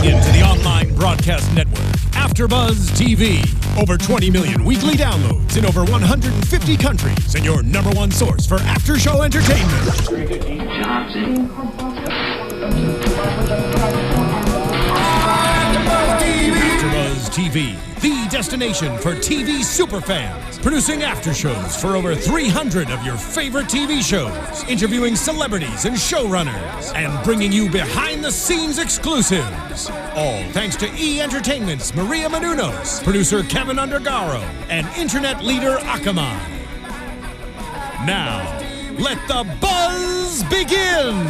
Tuning in to the online broadcast network, AFTERBUZZ TV. Over 20 million weekly downloads in over 150 countries, and your number one source for after-show entertainment. AFTERBUZZ TV, the destination for TV superfans. Producing aftershows for over 300 of your favorite TV shows. Interviewing celebrities and showrunners. And bringing you behind-the-scenes exclusives. All thanks to E! Entertainment's Maria Menounos, producer Kevin Undergaro, and internet leader Akamai. Now, let the buzz begin!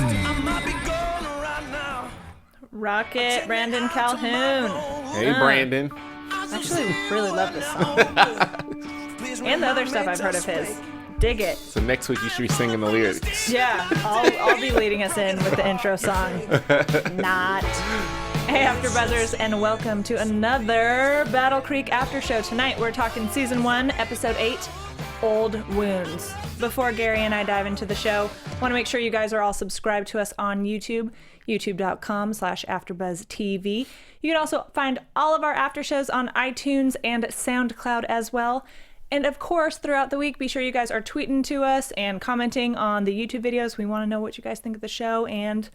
Rocket, Brandon Calhoun. Hey, Brandon. I actually really love this song. And the other stuff I've heard of his. Dig it. So next week you should be singing the lyrics. Yeah, I'll be leading us in with the intro song. Not. Hey, AfterBuzzers, and welcome to another Battle Creek After Show. Tonight we're talking Season 1, Episode 8, Old Wounds. Before Gary and I dive into the show, I want to make sure you guys are all subscribed to us on YouTube, youtube.com/AfterBuzzTV. You can also find all of our after shows on iTunes and SoundCloud as well. And of course, throughout the week, be sure you guys are tweeting to us and commenting on the YouTube videos. We want to know what you guys think of the show, and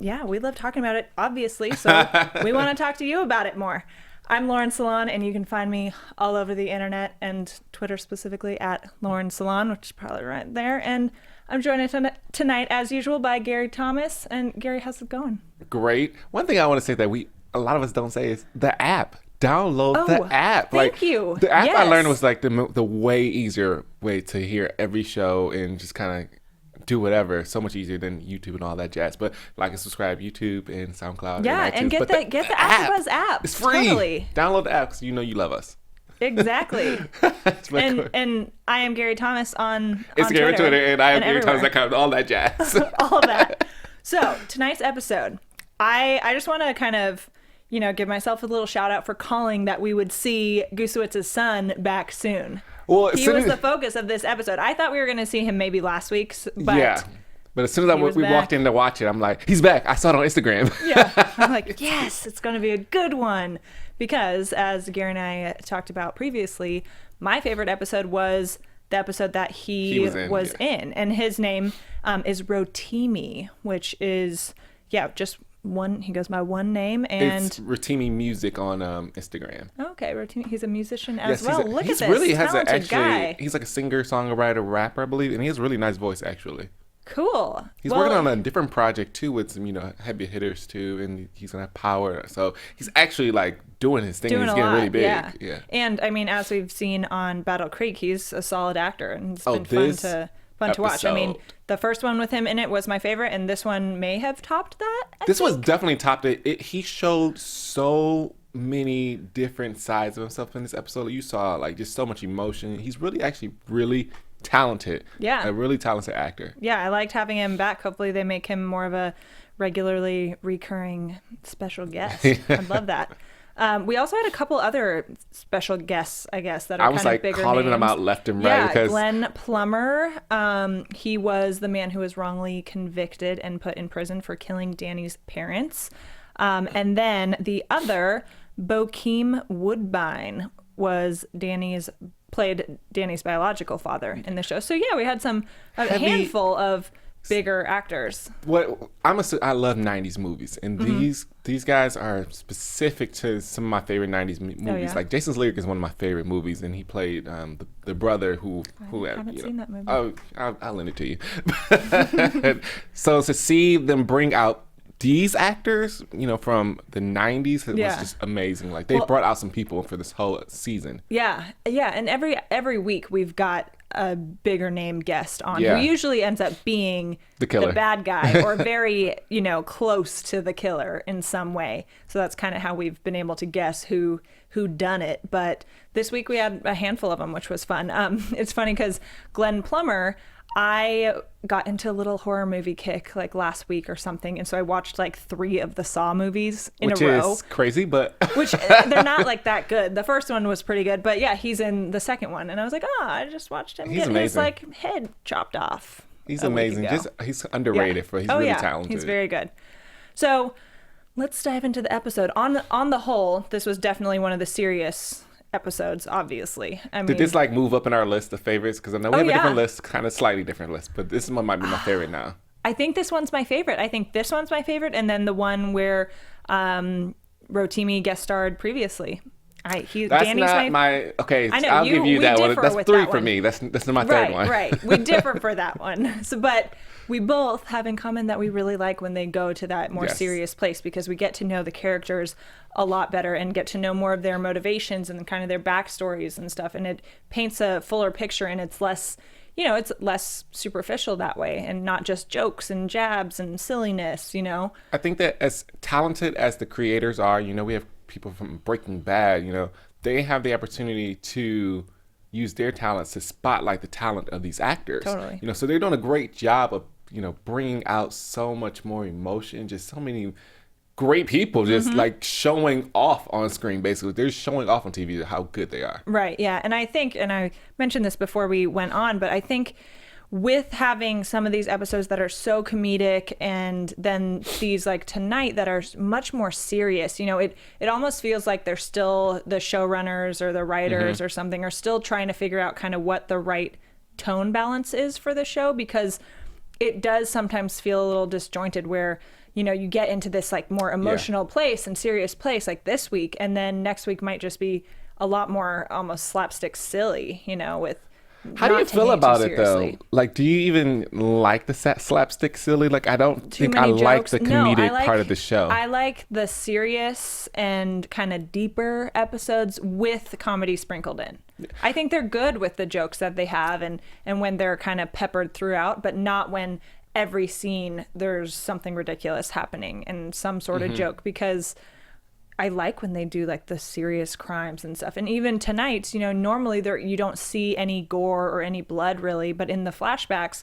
yeah, we love talking about it, obviously, so we want to talk to you about it more. I'm Lauren Salaun, and you can find me all over the internet and Twitter specifically at Lauren Salaun, which is probably right there. And I'm joined tonight, as usual, by Gary Thomas. And Gary, how's it going? Great. One thing I want to say that a lot of us don't say is the app. Download the app. Thank you. The app yes. I learned was like the way easier way to hear every show and just kind of do whatever. So much easier than YouTube and all that jazz. But like and subscribe YouTube and SoundCloud. Yeah, and get the AfterBuzz app. It's free. Totally. Download the app because you know you love us. Exactly. and I am Gary Thomas on Gary Twitter, and I am Gary everywhere. Thomas. All that jazz. All of that. So tonight's episode, I just want to kind of, give myself a little shout out for calling that we would see Goosewitz's son back soon. Well, he was the focus of this episode. I thought we were going to see him maybe last week, but yeah. But as soon as we walked in to watch it, I'm like, he's back. I saw it on Instagram. Yeah. I'm like, yes, it's going to be a good one. Because as Gary and I talked about previously, my favorite episode was the episode that he was in. And his name is Rotimi, which is, just one. He goes by one name. And it's Rotimi Music on Instagram. Okay, Rotimi. He's a musician as well. Look at this. Really talented guy. He's like a singer, songwriter, rapper, I believe. And he has a really nice voice, actually. Cool. He's working on a different project too with some, heavy hitters too, and he's gonna have power. So he's actually like doing his thing. He's getting really big. Yeah. And I mean, as we've seen on Battle Creek, he's a solid actor, and it's been fun to watch. I mean, the first one with him in it was my favorite, and this one may have topped that. This was definitely topped it. He showed so many different sides of himself in this episode. You saw like just so much emotion. He's really talented. Yeah. A really talented actor. Yeah, I liked having him back. Hopefully they make him more of a regularly recurring special guest. I'd love that. We also had a couple other special guests, I guess, that are kind of bigger names. I was calling them out left and right. Because Glenn Plummer. He was the man who was wrongly convicted and put in prison for killing Danny's parents. And then the other, Bokeem Woodbine, played Danny's biological father in the show. So yeah, we had a handful of bigger actors. I love 90s movies, and these guys are specific to some of my favorite 90s movies. Oh, yeah? Like Jason's Lyric is one of my favorite movies, and he played the brother who I haven't seen that movie. Oh, I'll lend it to you. So to see them bring out these actors, from the 90s, it was just amazing. Like they brought out some people for this whole season. Yeah. And every week we've got a bigger name guest on who usually ends up being the killer, the bad guy, or very, close to the killer in some way. So that's kind of how we've been able to guess who done it. But this week we had a handful of them, which was fun. It's funny because Glenn Plummer, I got into a little horror movie kick like last week or something, and so I watched like 3 of the Saw movies in a row. Which is crazy, but which they're not like that good. The first one was pretty good, but yeah, he's in the second one, and I was like, I just watched him get his like head chopped off. He's amazing. He's underrated for he's really talented. He's very good. So let's dive into the episode. On the whole, this was definitely one of the serious episodes, obviously. Did this like move up in our list of favorites? Because I know we have a different list, kind of slightly different list, but this one might be my favorite now. I think this one's my favorite. I think this one's my favorite, and then the one where Rotimi guest starred previously. Danny's not my okay. I know, I'll give you that one. That's three for one. Me. That's my third one. Right. We differ for that one. So, but we both have in common that we really like when they go to that more serious place, because we get to know the characters a lot better and get to know more of their motivations and kind of their backstories and stuff. And it paints a fuller picture, and it's less, it's less superficial that way, and not just jokes and jabs and silliness. I think that as talented as the creators are, we have people from Breaking Bad, they have the opportunity to use their talents to spotlight the talent of these actors. Totally. So they're doing a great job of, bringing out so much more emotion, just so many great people just like showing off on screen. Basically, they're showing off on TV how good they are. Right. Yeah. And I think, and I mentioned this before we went on, but I think with having some of these episodes that are so comedic, and then these like tonight that are much more serious, it almost feels like they're still, the showrunners or the writers or something are still trying to figure out kind of what the right tone balance is for the show, because it does sometimes feel a little disjointed where, you get into this like more emotional place and serious place like this week, and then next week might just be a lot more almost slapstick silly, with how do you feel about it though? Like, do you even like the slapstick silly? Like, I don't think I like the comedic part of the show. I like the serious and kind of deeper episodes with comedy sprinkled in. I think they're good with the jokes that they have, and when they're kind of peppered throughout, but not when every scene there's something ridiculous happening and some sort of joke, because I like when they do like the serious crimes and stuff. And even tonight's, normally you don't see any gore or any blood really, but in the flashbacks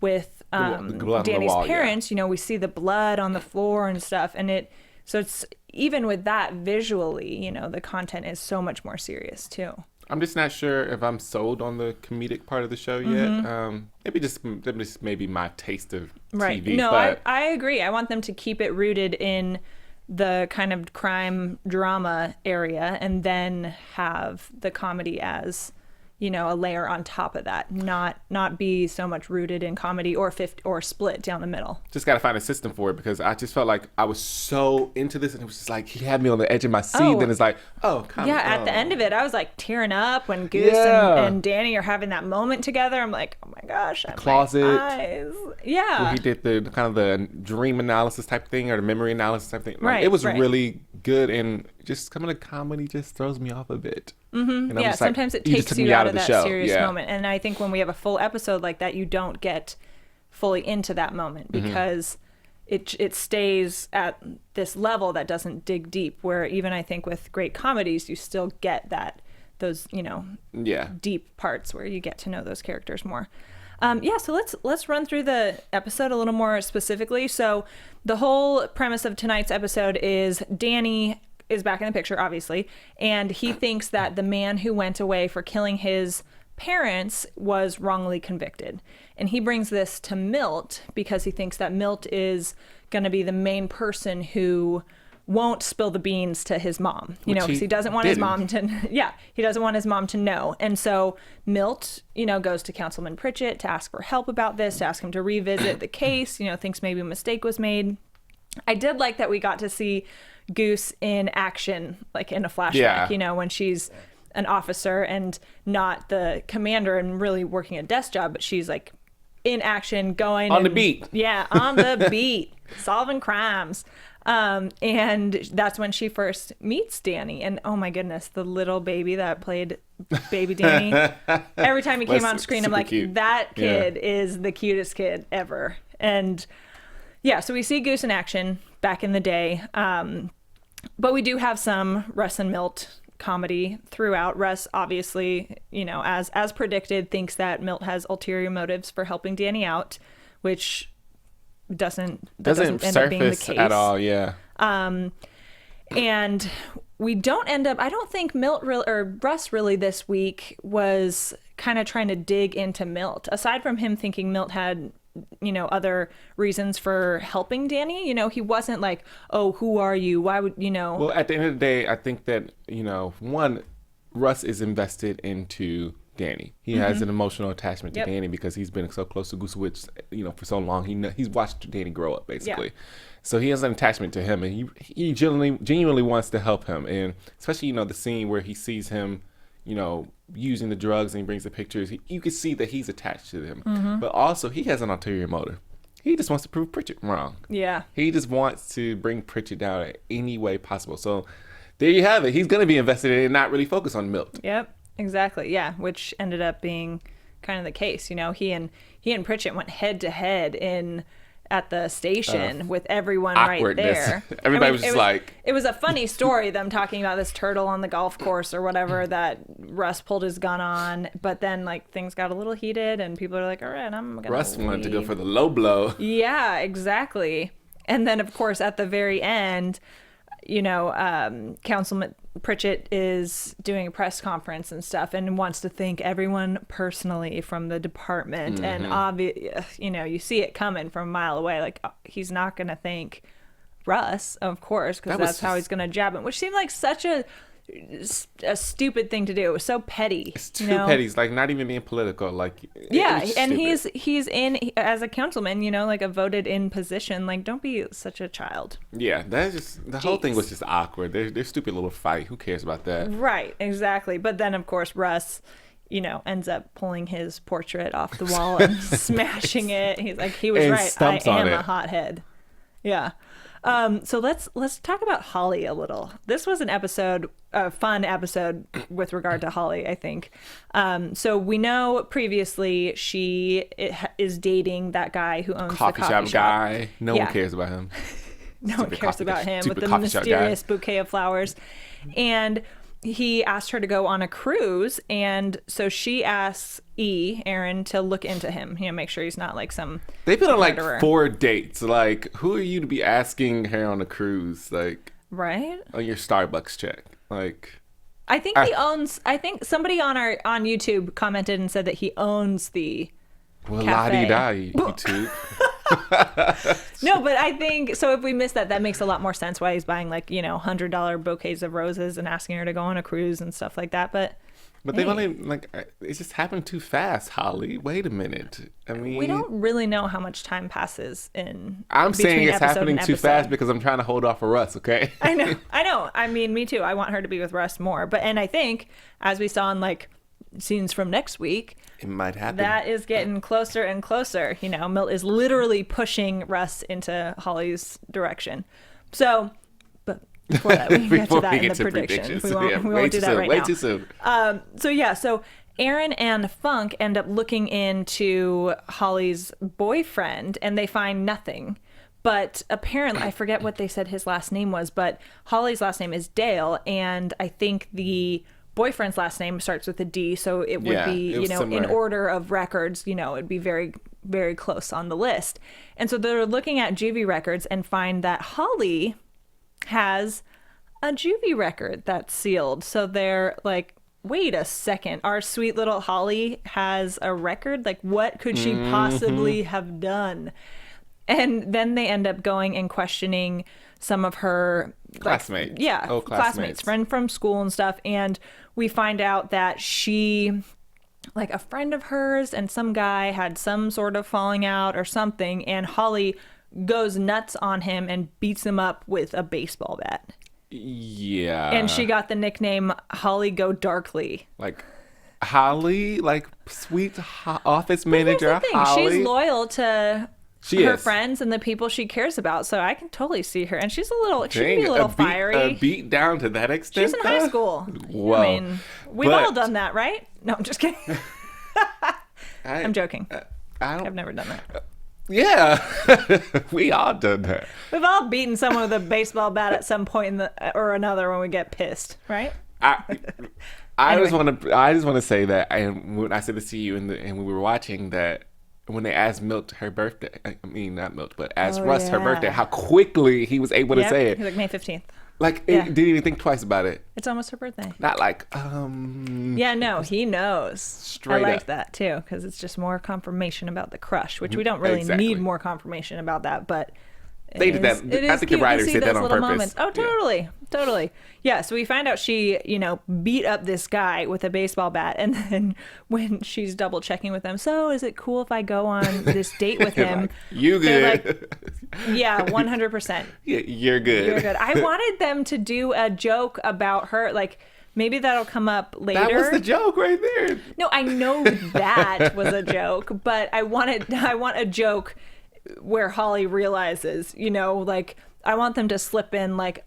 with Danny's parents, we see the blood on the floor and stuff. And so it's even with that visually, the content is so much more serious too. I'm just not sure if I'm sold on the comedic part of the show yet. Maybe just maybe my taste of TV. No, but I agree. I want them to keep it rooted in the kind of crime drama area, and then have the comedy as a layer on top of that, not be so much rooted in comedy or split down the middle. Just got to find a system for it, because I just felt like I was so into this, and it was just like he had me on the edge of my seat. Then it's like, at the end of it I was like tearing up when Goose and Danny are having that moment together. I'm like, oh my gosh, closet, my eyes. Where he did the kind of the dream analysis type thing, or the memory analysis type thing. Like, it was really good, and just some of the comedy just throws me off a bit. And sometimes it takes you out of that serious moment. And I think when we have a full episode like that, you don't get fully into that moment, because it stays at this level that doesn't dig deep, where even I think with great comedies, you still get those deep parts where you get to know those characters more. So let's run through the episode a little more specifically. So the whole premise of tonight's episode is Danny is back in the picture, obviously, and he thinks that the man who went away for killing his parents was wrongly convicted. And he brings this to Milt because he thinks that Milt is going to be the main person who won't spill the beans to his mom, because he doesn't want his mom to, he doesn't want his mom to know. And so Milt, goes to Councilman Pritchett to ask for help about this, to ask him to revisit the case, thinks maybe a mistake was made. I did like that we got to see Goose in action, like in a flashback, when she's an officer and not the commander and really working a desk job, but she's like in action, going on the beat. Yeah, on the beat, solving crimes. And that's when she first meets Danny. And oh my goodness, the little baby that played baby Danny. Every time he came on screen, I'm like, cute. That kid is the cutest kid ever. And so we see Goose in action back in the day. But we do have some Russ and Milt comedy throughout. Russ, obviously, as predicted, thinks that Milt has ulterior motives for helping Danny out, which doesn't end up being the case at all. Yeah. And we don't end up, I don't think Russ really this week was kind of trying to dig into Milt, aside from him thinking Milt had other reasons for helping Danny. He wasn't like, oh, who are you? Why would, Well, at the end of the day, I think that, one, Russ is invested into Danny. He has an emotional attachment to Danny because he's been so close to Goose Witch, for so long. He's watched Danny grow up, basically. Yeah. So he has an attachment to him, and he genuinely wants to help him. And especially, the scene where he sees him, using the drugs and he brings the pictures, you can see that he's attached to them. But also, he has an ulterior motive. He just wants to prove Pritchett wrong. Yeah. He just wants to bring Pritchett down in any way possible. So there you have it. He's going to be invested in it and not really focus on Milt. Yep, exactly. Yeah, which ended up being kind of the case. He and Pritchett went head to head at the station with everyone right there. Everybody was just like... It was a funny story, them talking about this turtle on the golf course or whatever that Russ pulled his gun on. But then, things got a little heated and people are like, all right, I'm going to Russ wanted to go for the low blow. Yeah, exactly. And then, of course, at the very end, Councilman Pritchett is doing a press conference and stuff and wants to thank everyone personally from the department. And you see it coming from a mile away. Like, he's not going to thank Russ, of course, because that's how he's going to jab him, which seemed like such a stupid thing to do. It was so petty. It's too petty. It's not even being political. And he's in as a councilman, a voted in position. Don't be such a child. Yeah, that's just the whole thing was just awkward. They're stupid little fight. Who cares about that? Right, exactly. But then of course Russ, ends up pulling his portrait off the wall and smashing it. He's like, he was and right. I am a hothead. Yeah. So let's talk about Holly a little. This was a fun episode with regard to Holly, I think. So we know previously she is dating that guy who owns coffee the coffee shop guy. No one cares about him. No one cares about him with the mysterious bouquet of flowers. And he asked her to go on a cruise, and so she asks Aaron to look into him, make sure he's not some They've been on 4 dates. Who are you to be asking her on a cruise? Right? On your Starbucks check. I think he owns. I think somebody on YouTube commented and said that he owns the cafe. La-di-da, YouTube. No, but I think so. If we missed that makes a lot more sense why he's buying $100 bouquets of roses and asking her to go on a cruise and stuff like that. But they've only it just happened too fast, Holly. Wait a minute. I mean, we don't really know how much time passes in. I'm saying it's happening too fast because I'm trying to hold off for Russ. Okay. I know. I mean, me too. I want her to be with Russ more. And I think as we saw in scenes from next week, it might happen. That is getting closer and closer. Milt is literally pushing Russ into Holly's direction. So, but before that, we get to that in the predictions. We won't do that right now. Way too soon. So Aaron and Funk end up looking into Holly's boyfriend, and they find nothing. But apparently, I forget what they said his last name was, but Holly's last name is Dale, and I think the boyfriend's last name starts with a D, so it would be, in order of records, it'd be very, very close on the list. And so they're looking at juvie records and find that Holly has a juvie record that's sealed. So they're like, wait a second, our sweet little Holly has a record? What could she possibly have done? And then they end up going and questioning some of her classmates. Classmates, friend from school and stuff. And we find out that she, a friend of hers and some guy had some sort of falling out or something. And Holly goes nuts on him and beats him up with a baseball bat. Yeah. And she got the nickname Holly Go Darkly. Holly, sweet office manager Holly. She's loyal to her friends and the people she cares about, so I can totally see her. And she's she can be a little fiery. Beat down to that extent. She's in high school. Whoa. I mean, we've all done that, right? No, I'm just kidding. I'm joking. I've never done that. Yeah, we all done that. We've all beaten someone with a baseball bat at some point or another when we get pissed, right? I just want to say that, and when I said this to you, and we were watching that. When they asked Milt her birthday, I mean, not Milt, but asked Russ her birthday, how quickly he was able to say it. He's like, May 15th. Like, it didn't even think twice about it. It's almost her birthday. Not like, Yeah, no, he knows. Straight I like up. that too, because it's just more confirmation about the crush, which we don't really need more confirmation about that, but they did that. I think the writers did that on purpose. Moments. Oh, totally. Yeah, so we find out she, beat up this guy with a baseball bat, and then when she's double checking with him, so is it cool if I go on this date with him? Like, you good. Yeah, 100%. Yeah, you're good. You're good. I wanted them to do a joke about her, like, maybe that'll come up later. That was the joke right there. No, I know that was a joke, but I want a joke where Holly realizes, like, I want them to slip in like,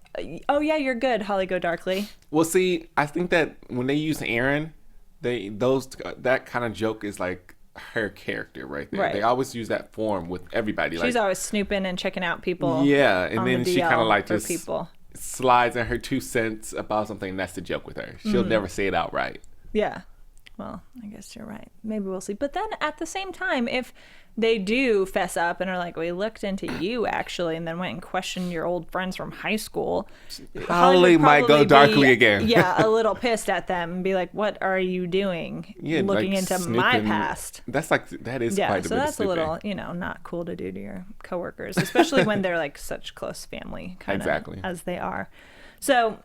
oh yeah, you're good, Holly, go darkly. Well, see, I think that when they use Aaron, that kind of joke is like her character right there. Right. They always use that form with everybody. She's always snooping and checking out people. Yeah, and then she kind of like just people. Slides in her 2 cents about something, and that's the joke with her. She'll never say it outright. Yeah. Well, I guess you're right. Maybe we'll see. But then at the same time, if they do fess up and are like, we looked into you actually, and then went and questioned your old friends from high school, Holly might go darkly again. Yeah, a little pissed at them and be like, what are you doing? Yeah, looking like into snooping. my past. That is quite a bit of snooping. So that's a little, not cool to do to your coworkers, especially when they're like such close family, kind of as they are. So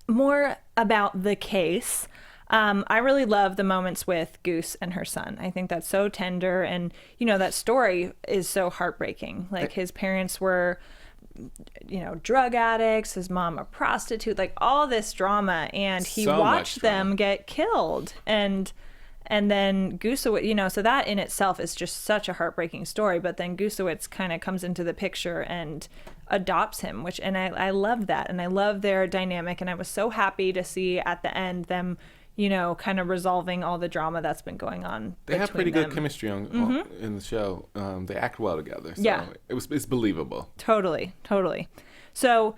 more about the case. I really love the moments with Goose and her son. I think that's so tender, and that story is so heartbreaking. Like, his parents were, drug addicts, his mom a prostitute, like all this drama, and he watched them get killed, and then Goosewitz, so that in itself is just such a heartbreaking story. But then Goosewitz kind of comes into the picture and adopts him, and I love that, and I love their dynamic, and I was so happy to see at the end them kind of resolving all the drama that's been going on. They have pretty good chemistry in the show. They act well together. So it's believable. Totally. So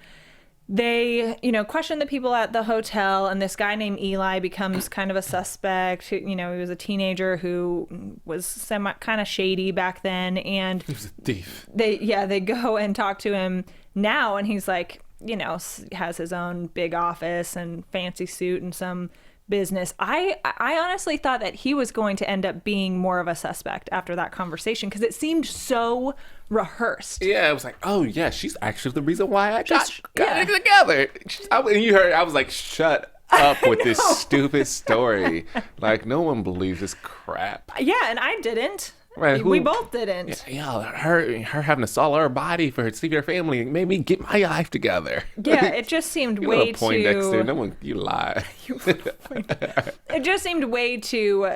they, question the people at the hotel, and this guy named Eli becomes kind of a suspect. He was a teenager who was kind of shady back then, and he was a thief. They go and talk to him now, and he's like, has his own big office and fancy suit and some business. I honestly thought that he was going to end up being more of a suspect after that conversation, because it seemed so rehearsed. Yeah, it was like, oh yeah, she's actually the reason why I got it together. I was like, shut up with this stupid story. Like, no one believes this crap. Yeah, and I didn't. Right, we both didn't. Yeah, her having to sell her body for her to see her family made me get my life together. Yeah, it just seemed way too. Poindexter, no one, you lie. It just seemed way too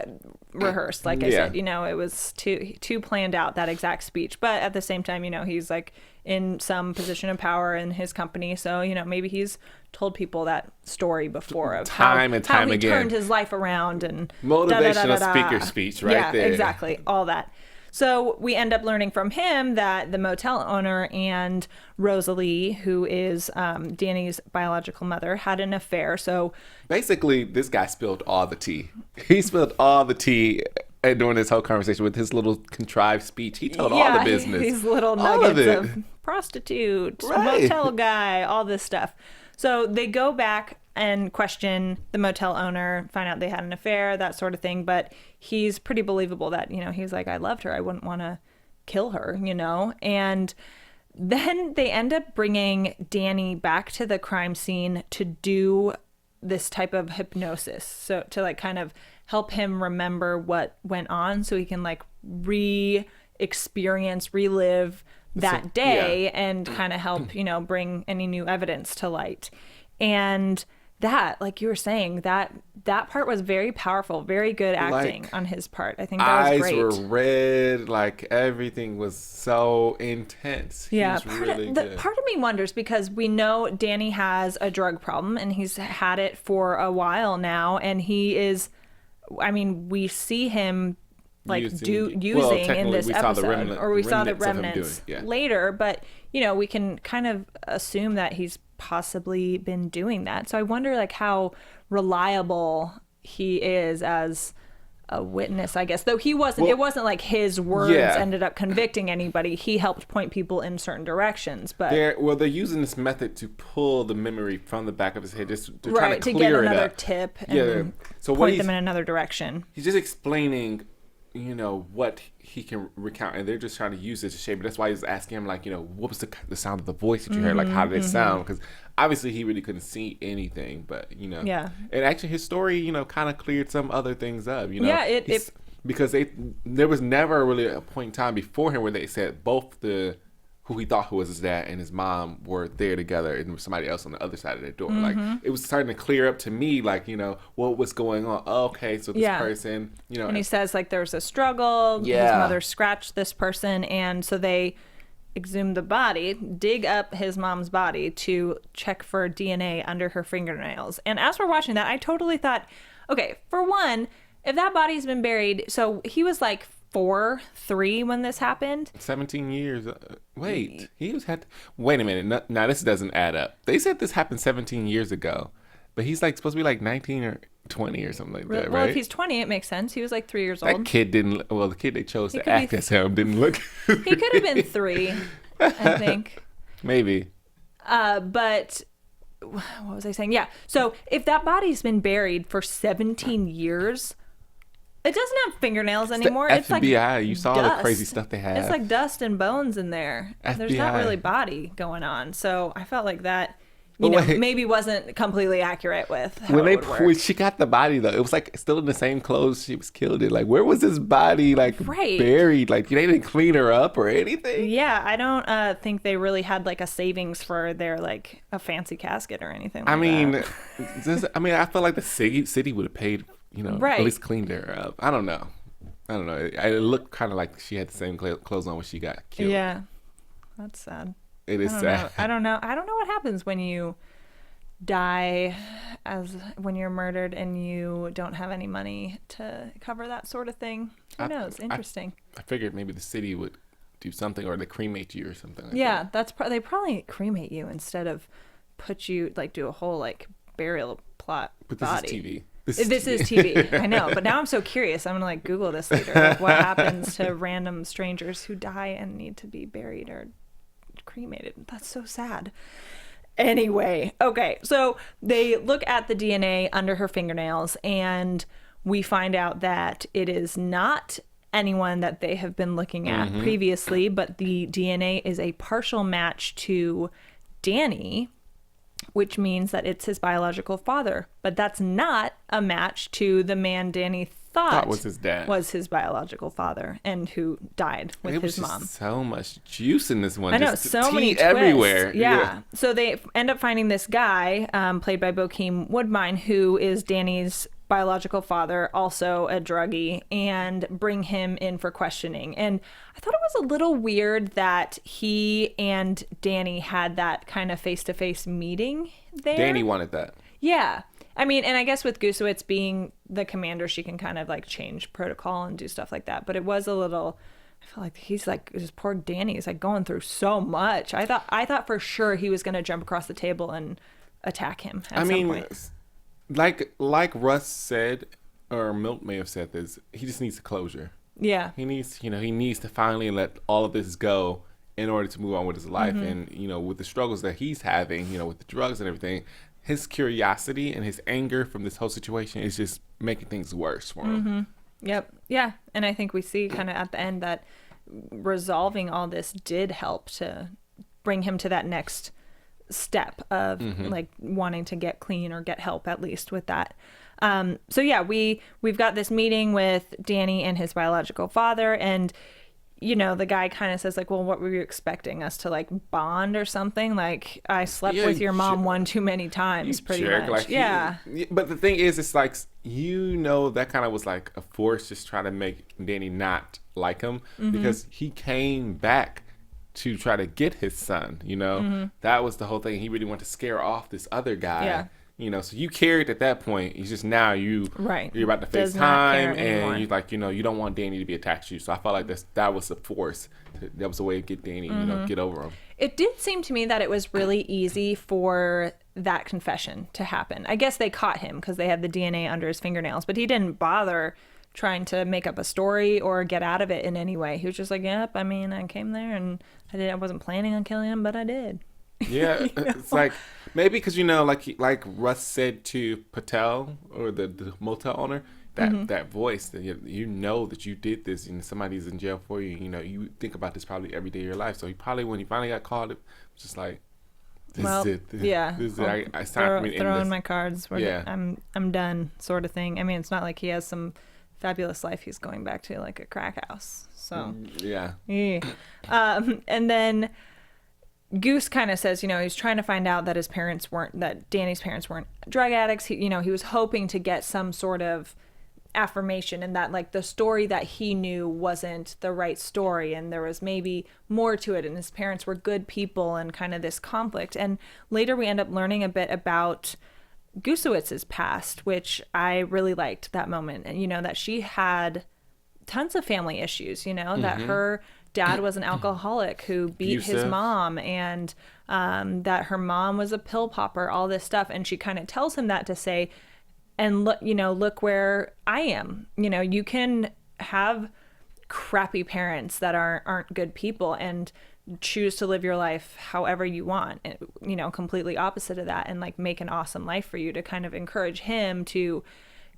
rehearsed. Like I said, it was too planned out, that exact speech. But at the same time, he's like in some position of power in his company, so maybe he's told people that story before of time and time again. How he turned his life around and motivational speaker speech right there. Exactly, all that. So we end up learning from him that the motel owner and Rosalie, who is Danny's biological mother, had an affair. So basically, this guy spilled all the tea. He spilled all the tea during this whole conversation with his little contrived speech. He told all the business. These little nuggets of prostitute, motel guy, all this stuff. So they go back and question the motel owner, find out they had an affair, that sort of thing. But he's pretty believable that, he's like, I loved her. I wouldn't want to kill her, And then they end up bringing Danny back to the crime scene to do this type of hypnosis. So to like kind of help him remember what went on, so he can like relive that day and kind of help, bring any new evidence to light. And that, like you were saying, that part was very powerful, very good acting on his part. I think that was great. Eyes were red, like everything was so intense. Yeah, part of me wonders, because we know Danny has a drug problem and he's had it for a while now, and he is, we see him like using in this episode, or we saw the remnants later, but we can kind of assume that he's possibly been doing that. So I wonder like how reliable he is as a witness, I guess. Though he wasn't, it wasn't like his words ended up convicting anybody. He helped point people in certain directions. But they're using this method to pull the memory from the back of his head, just to try to get clear another it up. tip and point them in another direction. He's just explaining, what he can recount, and they're just trying to use it to shape it. That's why he's asking him, like, what was the sound of the voice that you heard? Like, how did it sound? Because obviously he really couldn't see anything, but, And actually his story, kind of cleared some other things up, Yeah, because there was never really a point in time before him where they said both who he thought was his dad and his mom were there together, and there was somebody else on the other side of the door. Like, it was starting to clear up to me, like, what was going on. Oh, okay, so this person, And he says, like, there's a struggle. His mother scratched this person, and so they exhumed the body, dig up his mom's body to check for DNA under her fingernails. And as we're watching that, I totally thought, okay, for one, if that body's been buried, so he was like 3 when this happened. 17 years. Wait, wait a minute. Now this doesn't add up. They said this happened 17 years ago, but he's like supposed to be like 19 or 20, or something like that, right? Well, if he's 20, it makes sense. He was like 3 years old. That kid didn't. Well, the kid they chose to act as him didn't look. He could have been 3, I think. Maybe. But what was I saying? Yeah. So if that body's been buried for 17 years. It doesn't have fingernails anymore. It's like FBI. You saw the crazy stuff they have. It's like dust and bones in there. FBI. There's not really body going on. So I felt like that, maybe wasn't completely accurate with how it would work. When she got the body, though, it was like still in the same clothes she was killed in. Like, where was this body buried? Like, they didn't clean her up or anything. Yeah, I don't think they really had like a savings for their like a fancy casket or anything like that. I feel like the city would have paid. At least cleaned her up. I don't know. It looked kind of like she had the same clothes on when she got killed. Yeah, that's sad. It is sad. I don't know what happens when you die, when you're murdered and you don't have any money to cover that sort of thing. Who knows? Interesting. I figured maybe the city would do something, or they cremate you or something like that. Yeah, they probably cremate you instead of put you, like, do a whole like burial plot. But body. This is TV. This is TV. I know, but now I'm so curious. I'm gonna like Google this later. Like, what happens to random strangers who die and need to be buried or cremated? That's so sad. Anyway, okay, so they look at the DNA under her fingernails, and we find out that it is not anyone that they have been looking at previously, but the DNA is a partial match to Danny, which means that it's his biological father. But that's not a match to the man Danny thought was his dad, was his biological father, and who died with his mom. So much juice in this one. I know, so many twists. Everywhere. Yeah. So they end up finding this guy, played by Bokeem Woodbine, who is Danny's biological father, also a druggie, and bring him in for questioning. And I thought it was a little weird that he and Danny had that kind of face-to-face meeting there. Danny wanted that. Yeah. I mean, and I guess with Gusowitz being the commander, she can kind of like change protocol and do stuff like that. But it was a little, I feel like he's like, this poor Danny is like going through so much. I thought for sure he was going to jump across the table and attack him at some point. Like Russ said, or Milt may have said this, he just needs closure. Yeah. He needs to finally let all of this go in order to move on with his life. And, with the struggles that he's having, with the drugs and everything, his curiosity and his anger from this whole situation is just making things worse for him. Yep. Yeah. And I think we see kind of at the end that resolving all this did help to bring him to that next step of like wanting to get clean or get help, at least with that. So yeah, we've got this meeting with Danny and his biological father, and the guy kind of says like, well, what were you expecting us to like bond or something? Like, I slept with your mom one too many times, pretty much. Like, yeah. But the thing is, it's like, that kind of was like a force just trying to make Danny not like him, because he came back to try to get his son, that was the whole thing. He really wanted to scare off this other guy, so you cared at that point. It's just now you're about to face time, and you like, you don't want Danny to be attached to you. So I felt like that was the force. That was a way to get Danny, get over him. It did seem to me that it was really easy for that confession to happen. I guess they caught him because they had the DNA under his fingernails, but he didn't bother trying to make up a story or get out of it in any way. He was just like, yep, I mean, I came there and I wasn't planning on killing him, but I did. Yeah, you know? It's like, maybe because, you know, like Russ said to Patel, or the motel owner, that voice, that you know that you did this and somebody's in jail for you. You know, you think about this probably every day of your life. So he probably, when he finally got called, it was just like, this is it. It's time for me to end throw in this. my cards. I'm done, sort of thing. I mean, it's not like he has some fabulous life he's going back to, like a crack house. So yeah. And then Goose kind of says, you know, he's trying to find out that that Danny's parents weren't drug addicts. He was hoping to get some sort of affirmation, and that like the story that he knew wasn't the right story, and there was maybe more to it, and his parents were good people, and kind of this conflict. And later we end up learning a bit about Goosewitz's past, which I really liked that moment. And you know, that she had tons of family issues, you know, that her dad was an alcoholic who beat his mom, and that her mom was a pill popper, all this stuff. And she kind of tells him that to say, and look where I am. You know, you can have crappy parents that aren't good people and choose to live your life however you want, you know, completely opposite of that, and like make an awesome life for you, to kind of encourage him to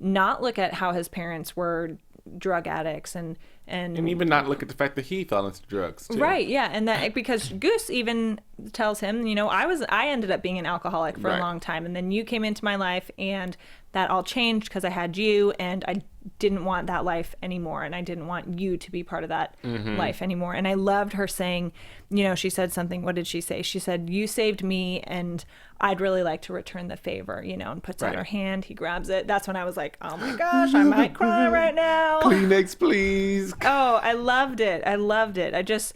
not look at how his parents were drug addicts and even not look at the fact that he fell into drugs too. Right, yeah. And that, because Goose even tells him, you know, I ended up being an alcoholic for a long time, and then you came into my life and that all changed because I had you, and I didn't want that life anymore, and I didn't want you to be part of that life anymore. And I loved her saying, you know, she said something, what did she say? She said, you saved me and I'd really like to return the favor, you know, and puts out her hand, he grabs it. That's when I was like, oh my gosh, I might cry right now. Kleenex, please. Oh, I loved it. I think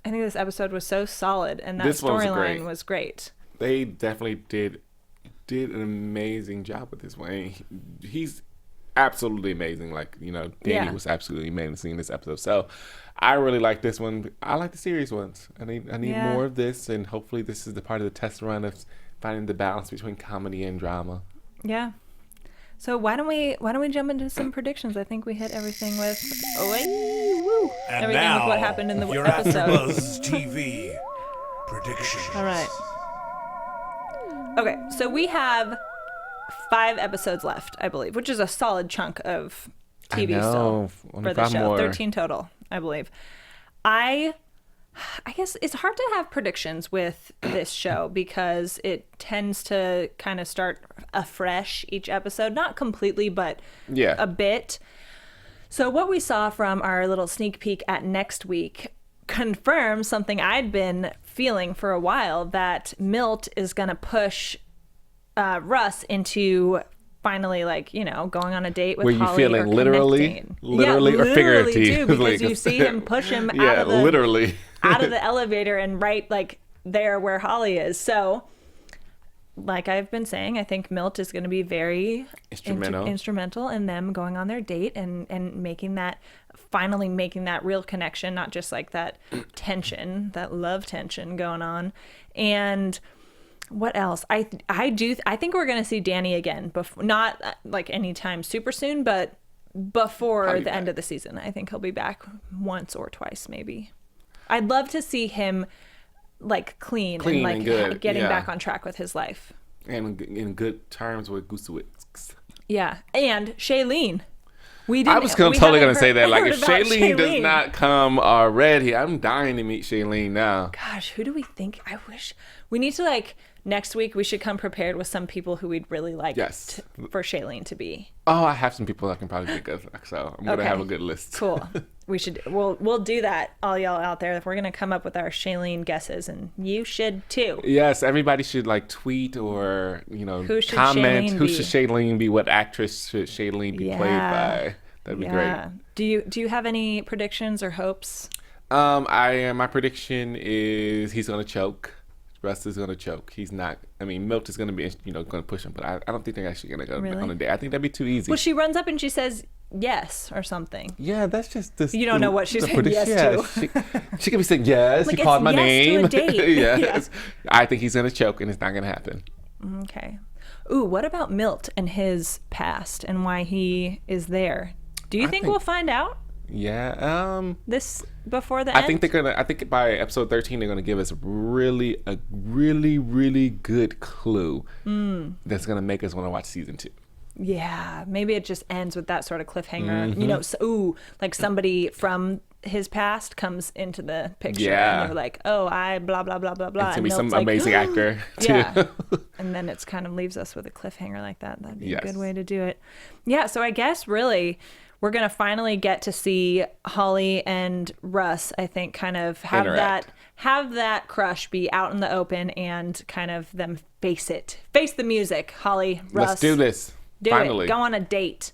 this episode was so solid, and that storyline was great. They definitely did an amazing job with this one. He's absolutely amazing. Like, you know, Danny was absolutely amazing in this episode. So I really like this one. I like the serious ones. I need more of this, and hopefully this is the part of the test run of finding the balance between comedy and drama. Yeah. So why don't we jump into some predictions? I think we hit everything with everything with what happened in the your episode. AFTERBUZZ TV predictions. All right. Okay, so we have 5 episodes left, I believe, which is a solid chunk of TV still for the show. 13 total, I believe. I guess it's hard to have predictions with this show because it tends to kind of start afresh each episode. Not completely, but a bit. So what we saw from our little sneak peek at next week confirms something I'd been feeling for a while, that Milt is going to push Russ into finally, like, you know, going on a date with Holly. Were you feeling literally or figuratively? Too, because you see him push him out of the elevator and right like there where Holly is. So like I've been saying, I think Milt is going to be very instrumental in them going on their date and finally making that real connection, not just like that tension, that love tension going on. And what else? I think we're going to see Danny again, not like anytime super soon, but before the end of the season. I think he'll be back once or twice, maybe. I'd love to see him like clean and like good. Getting back on track with his life. And in good terms with Goosewitz. Yeah. And Shailene. I was totally going to say that. Like, if Shailene does not come already, I'm dying to meet Shailene now. Gosh, who do we think? I wish. We need to, like, next week, we should come prepared with some people who we'd really like for Shailene to be. Oh, I have some people I can probably think of. So I'm going to have a good list. Cool. We'll do that, all y'all out there. If we're going to come up with our Shailene guesses, and you should too. Yes, everybody should like tweet or, you know, comment. Who should Shailene be? What actress should Shailene be played by? That'd be great. Do you have any predictions or hopes? My prediction is he's going to choke. Russ is going to choke. He's not. I mean, Milt is going to be, you know, going to push him, but I don't think they're actually going to go on a date. I think that'd be too easy. Well, she runs up and she says yes or something. Yeah, that's just this. You don't know what she's saying yes to. She could be saying yes. Like, he called my name. To a date. Yes. I think he's going to choke, and it's not going to happen. Okay. Ooh, what about Milt and his past and why he is there? Do you think we'll find out? Yeah. This before the end? I think by episode 13 they're gonna give us a really good clue that's gonna make us want to watch season 2. Yeah, maybe it just ends with that sort of cliffhanger. You know, like somebody from his past comes into the picture and they're like, oh, I blah blah blah blah blah. It's gonna be some amazing actor too. Yeah. And then it's kind of leaves us with a cliffhanger like that. That'd be a good way to do it. Yeah, so I guess really we're gonna finally get to see Holly and Russ, I think, kind of have that crush be out in the open and kind of them face the music. Holly, Russ, let's do this. Finally. Go on a date.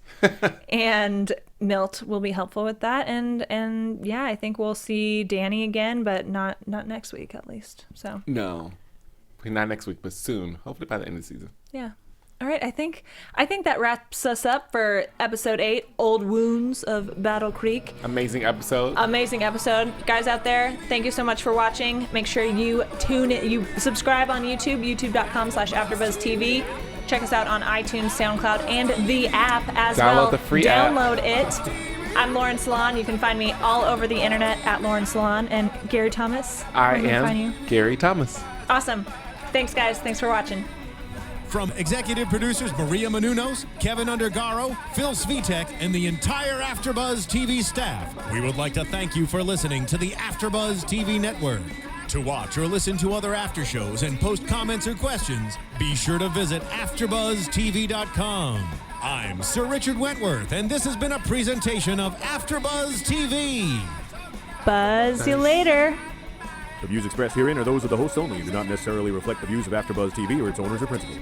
And Milt will be helpful with that. And yeah, I think we'll see Danny again, but not next week at least. So no, not next week, but soon. Hopefully by the end of the season. Yeah. All right. I think that wraps us up for episode 8, Old Wounds of Battle Creek. Amazing episode. Guys out there, thank you so much for watching. Make sure you tune in, you subscribe on YouTube, youtube.com/AfterBuzz TV. Check us out on iTunes, SoundCloud, and the app as well. Download the free app. Download it. I'm Lauren Salaun. You can find me all over the internet at Lauren Salaun. And Gary Thomas. I am Gary Thomas. Awesome. Thanks, guys. Thanks for watching. From executive producers Maria Menounos, Kevin Undergaro, Phil Svitek, and the entire AfterBuzz TV staff, we would like to thank you for listening to the AfterBuzz TV network. To watch or listen to other after shows and post comments or questions, be sure to visit AfterBuzzTV.com. I'm Sir Richard Wentworth, and this has been a presentation of AfterBuzz TV. Buzz you later. The views expressed herein are those of the hosts only and do not necessarily reflect the views of AfterBuzz TV or its owners or principals.